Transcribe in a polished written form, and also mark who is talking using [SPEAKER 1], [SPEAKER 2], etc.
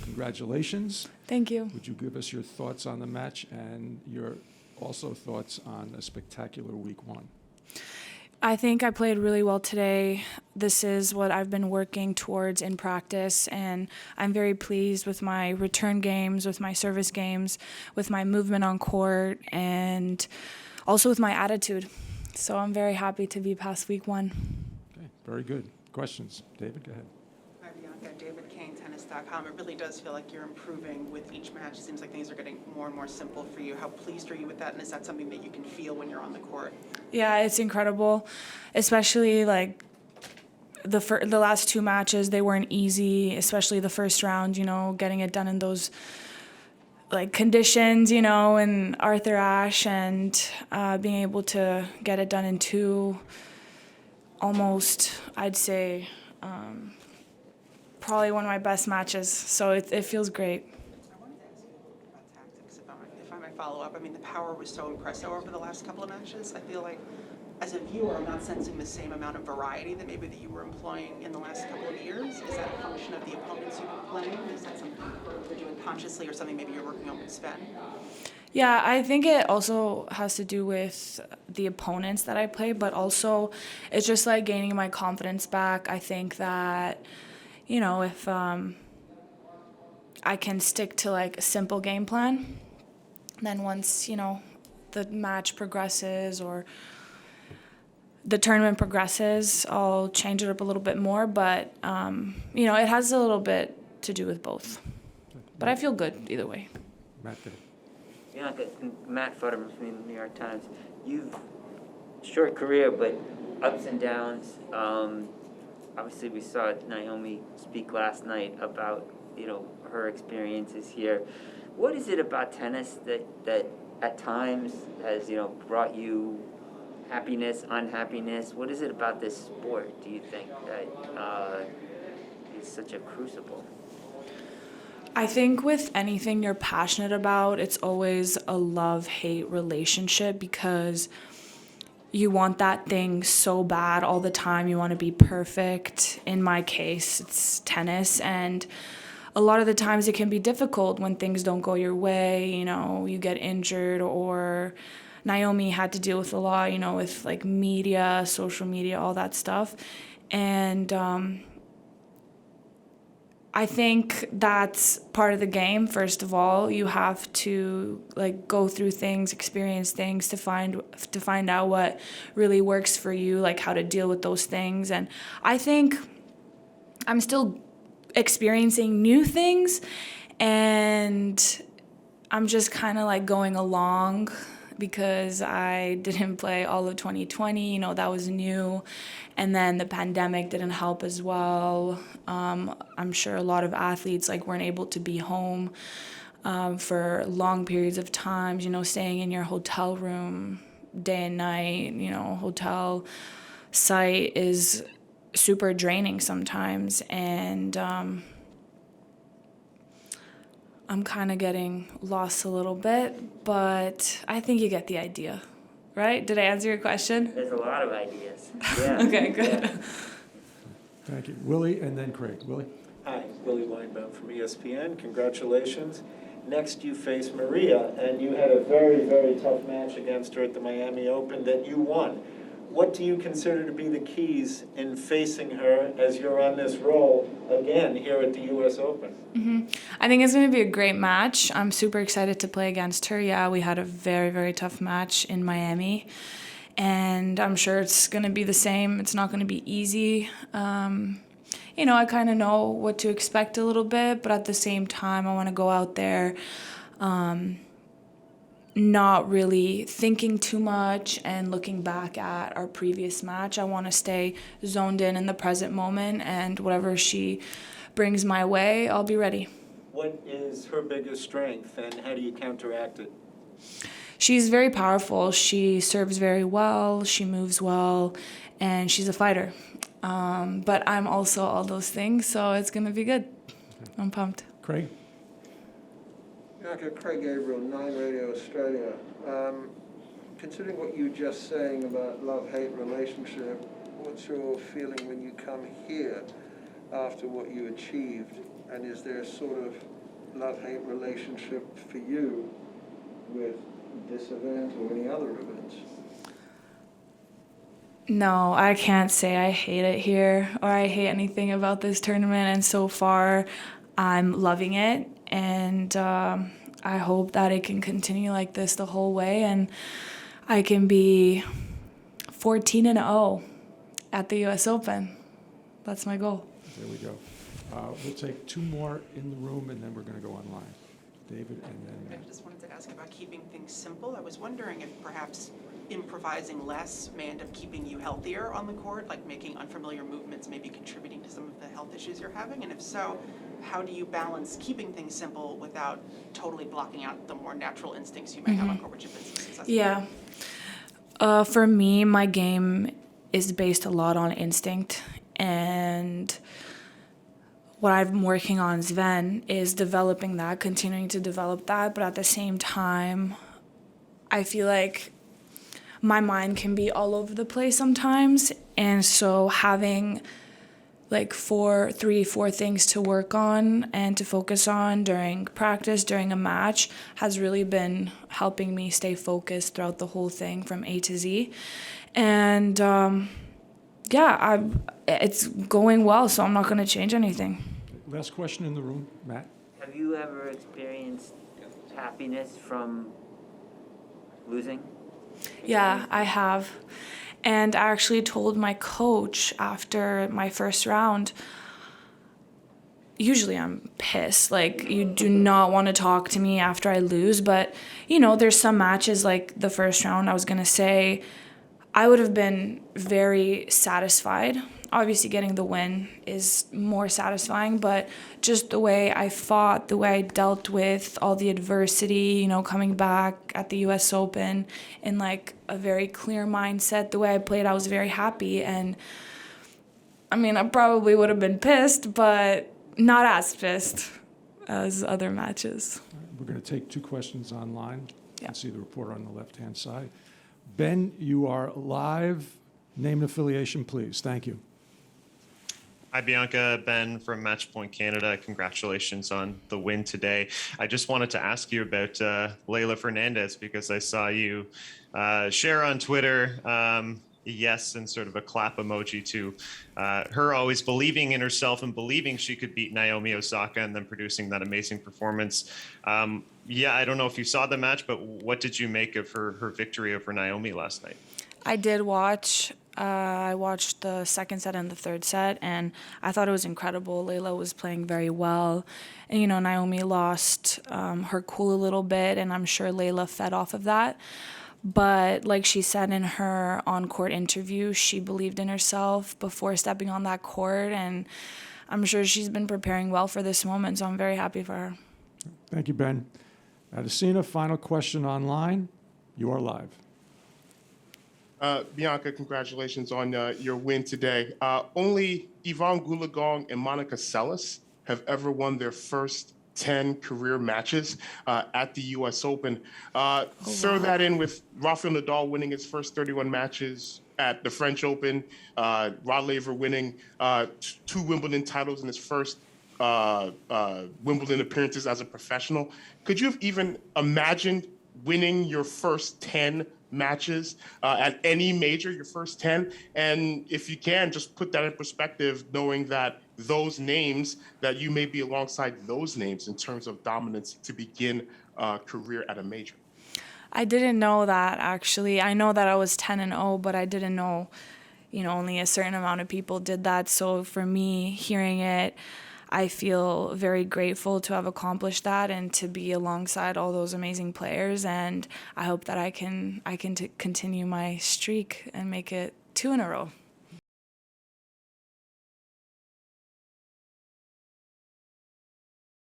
[SPEAKER 1] Congratulations.
[SPEAKER 2] Thank you.
[SPEAKER 1] Would you give us your thoughts on the match and your also thoughts on a spectacular week one?
[SPEAKER 2] I think I played really well today. This is what I've been working towards in practice, and I'm very pleased with my return games, with my service games, with my movement on court, and also with my attitude. So I'm very happy to be past week one.
[SPEAKER 1] Okay, very good. Questions? David, go ahead.
[SPEAKER 3] Hi, Bianca. David Kane, tennis.com. It really does feel like you're improving with each match. It seems like things are getting more and more simple for you. How pleased are you with that, and is that something that you can feel when you're on the court?
[SPEAKER 2] Yeah, it's incredible, especially like the last two matches. They weren't easy, especially the first round, getting it done in those like conditions, and Arthur Ashe, and being able to get it done in two, almost, I'd say, probably one of my best matches. So it feels great.
[SPEAKER 3] I wanted to ask you about tactics, if I might follow up. I mean, the power was so impressive over the last couple of matches. I feel like, as a viewer, I'm not sensing the same amount of variety that maybe that you were employing in the last couple of years. Is that a function of the opponents you've been playing? Is that something you're doing consciously or something maybe you're working on with Sven?
[SPEAKER 2] Yeah, I think it also has to do with the opponents that I play, but also it's just like gaining my confidence back. I think that, if I can stick to like a simple game plan, then once, the match progresses or the tournament progresses, I'll change it up a little bit more, but, it has a little bit to do with both. But I feel good either way.
[SPEAKER 1] Matt,
[SPEAKER 4] Bianca, Matt Futterman from the New York Times. You've short career, but ups and downs. Obviously, we saw Naomi speak last night about her experiences here. What is it about tennis that at times has brought you happiness, unhappiness? What is it about this sport, do you think, that is such a crucible?
[SPEAKER 2] I think with anything you're passionate about, it's always a love-hate relationship because you want that thing so bad all the time. You want to be perfect. In my case, it's tennis, and a lot of the times it can be difficult when things don't go your way, you get injured, or Naomi had to deal with a lot, with like media, social media, all that stuff. And I think that's part of the game. First of all, you have to like go through things, experience things to find out what really works for you, like how to deal with those things. And I think I'm still experiencing new things, and I'm just kind of like going along because I didn't play all of 2020, that was new. And then the pandemic didn't help as well. I'm sure a lot of athletes weren't able to be home for long periods of time, staying in your hotel room day and night, hotel site is super draining sometimes. And I'm kind of getting lost a little bit, but I think you get the idea, right? Did I answer your question?
[SPEAKER 4] There's a lot of ideas. Yeah.
[SPEAKER 2] Okay, good.
[SPEAKER 4] Yeah.
[SPEAKER 1] thank you. Willie and then Craig. Willie?
[SPEAKER 5] Hi, Willie Weinbaum from ESPN. Congratulations. Next, you face Maria, and you had a very, very tough match against her at the Miami Open that you won. What do you consider to be the keys in facing her as you're on this roll again here at the U.S. Open?
[SPEAKER 2] I think it's going to be a great match. I'm super excited to play against her. Yeah, we had a very, very tough match in Miami, and I'm sure it's going to be the same. It's not going to be easy. I kind of know what to expect a little bit, but at the same time, I want to go out there not really thinking too much and looking back at our previous match. I want to stay zoned in the present moment, and whatever she brings my way, I'll be ready.
[SPEAKER 5] What is her biggest strength, and how do you counteract it?
[SPEAKER 2] She's very powerful. She serves very well, she moves well, and she's a fighter. But I'm also all those things, so it's going to be good. I'm pumped.
[SPEAKER 1] Craig?
[SPEAKER 6] Bianca, Craig Gabriel, 9 Radio Australia. Considering what you were just saying about love-hate relationship, what's your feeling when you come here after what you achieved? And is there a sort of love-hate relationship for you with this event or any other events?
[SPEAKER 2] No, I can't say I hate it here or I hate anything about this tournament. And so far, I'm loving it. And I hope that it can continue like this the whole way. And I can be 14-0 at the US Open. That's my goal.
[SPEAKER 1] There we go. We'll take two more in the room, and then we're going to go online. David and then
[SPEAKER 3] I
[SPEAKER 1] Matt.
[SPEAKER 3] just wanted to ask about keeping things simple. I was wondering if perhaps improvising less may end up keeping you healthier on the court, like making unfamiliar movements maybe contributing to some of the health issues you're having, and if so, how do you balance keeping things simple without totally blocking out the more natural instincts you may have on court, which have been so successful?
[SPEAKER 2] Yeah. For me, my game is based a lot on instinct, and what I'm working on, Sven, is developing that, continuing to develop that, but at the same time, I feel like my mind can be all over the place sometimes, and so having like four things to work on and to focus on during practice, during a match, has really been helping me stay focused throughout the whole thing from A to Z. And it's going well, so I'm not going to change anything.
[SPEAKER 1] Last question in the room, Matt.
[SPEAKER 4] Have you ever experienced happiness from losing?
[SPEAKER 2] Yeah, I have. And I actually told my coach after my first round, usually I'm pissed. Like, you do not want to talk to me after I lose. But, you know, there's some matches like the first round, I was going to say, I would have been very satisfied. Obviously, getting the win is more satisfying, but just the way I fought, the way I dealt with all the adversity, you know, coming back at the US Open in like a very clear mindset, the way I played, I was very happy. And I mean, I probably would have been pissed, but not as pissed as other matches.
[SPEAKER 1] We're going to take two questions online. You
[SPEAKER 2] Yeah.
[SPEAKER 1] can see the reporter on the left-hand side. Ben, you are live. Name and affiliation, please. Thank you.
[SPEAKER 7] Hi, Bianca. Ben from Matchpoint Canada. Congratulations on the win today. I just wanted to ask you about Leylah Fernandez, because I saw you share on Twitter yes and sort of a clap emoji to her always believing in herself and believing she could beat Naomi Osaka and then producing that amazing performance. Yeah, I don't know if you saw the match, but what did you make of her victory over Naomi last night?
[SPEAKER 2] I did watch. I watched the second set and the third set, and I thought it was incredible. Leylah was playing very well. And, you know, Naomi lost her cool a little bit, and I'm sure Leylah fed off of that. But like she said in her on-court interview, she believed in herself before stepping on that court, and I'm sure she's been preparing well for this moment, so I'm very happy for her.
[SPEAKER 1] Thank you, Ben. Adesina, final question online. You are live.
[SPEAKER 8] Bianca, congratulations on your win today. Only Yvonne Goolagong and Monica Seles have ever won their first 10 career matches at the U.S. Open. Throw that in with Rafael Nadal winning his first 31 matches at the French Open, Rod Laver winning 2 Wimbledon titles in his first Wimbledon appearances as a professional. Could you have even imagined winning your first 10 matches at any major, your first 10? And if you can, just put that in perspective, knowing that those names, that you may be alongside those names in terms of dominance to begin a career at a major.
[SPEAKER 2] I didn't know that, actually. I know that I was 10-0, but I didn't know, you know, only a certain amount of people did that. So for me, hearing it, I feel very grateful to have accomplished that and to be alongside all those amazing players. And I hope that I can continue my streak and make it 2 in a row.